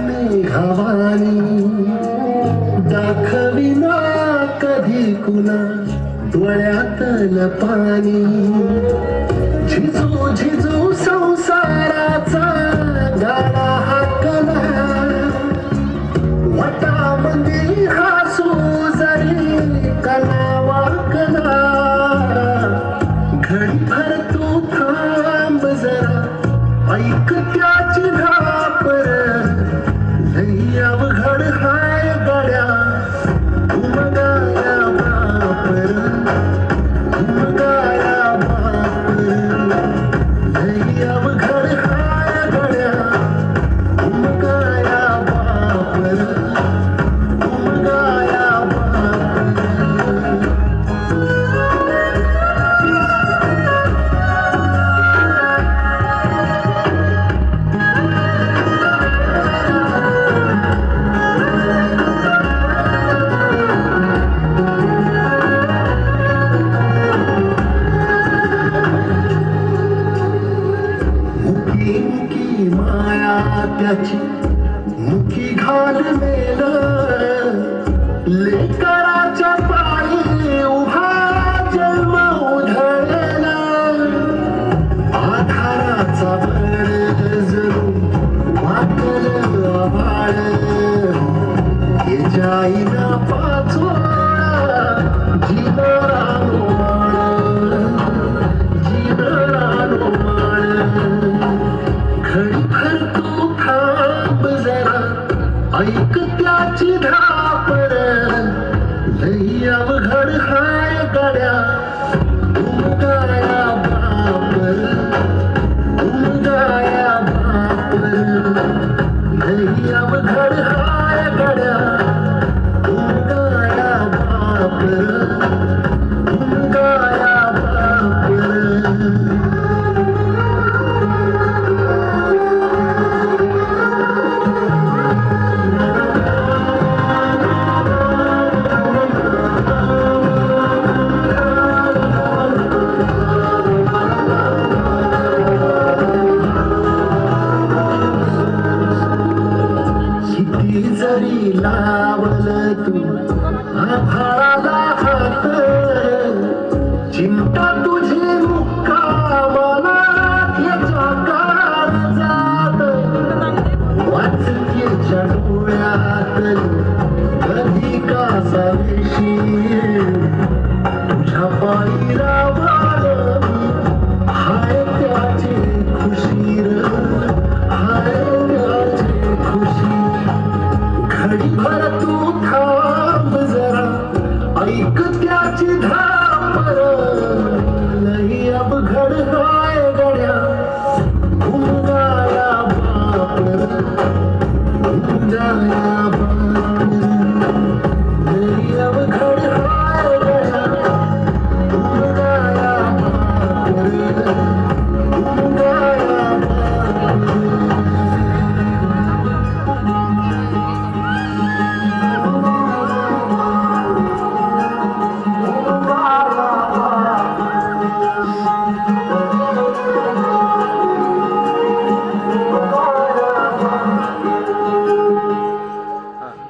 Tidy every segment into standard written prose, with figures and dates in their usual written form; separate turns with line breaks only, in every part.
स्नेहवाणी दाखविना कधी कुणा डोळ्यातलं पाणी झिजू झिजू संसाराचा गाडा हाकला वटामध्ये हसू जरी कला वाकला घडीभर तू थांब जरा ऐक त्याची धापर लई अवघड हाय गड्या उमगाया बापर उमगाया बापर लई अवघड हाय गड्या उमगाया बापर उमगाया बापर मुखी माया त्याची मुखी घाल मेल लेकराच्या पायी उभा जन्म उधळला आधाराचा बळ जणू वाकल आभाळ याच्या आईना पाचोळा जीवनानो घडीभर तू थांब जरा ऐक त्याची धापर लई अवघड हाय गड्या उमगाया बापर उमगाया बापर लई अवघड हाय गड्या उमगाया बापर उमगाया बापर किती जरी लावल तू आभाळाला हात चिंता तुझी मुक्कामाला त्याच्या काळजात वाचतेच्या डोळ्यात कधी का साविशी तुझ्या पायी रावण हाय त्याची खुशी हाय त्याची खुशी घडीभर तू थांब जरा ऐक त्याची धापर लई अवघड हाय गड्या उमगाया बापर उमगाया बापर लई अवघड हाय गड्या उमगाया बापर उमगाया बापर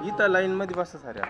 इथं लाईन मध्ये बसा साऱ्या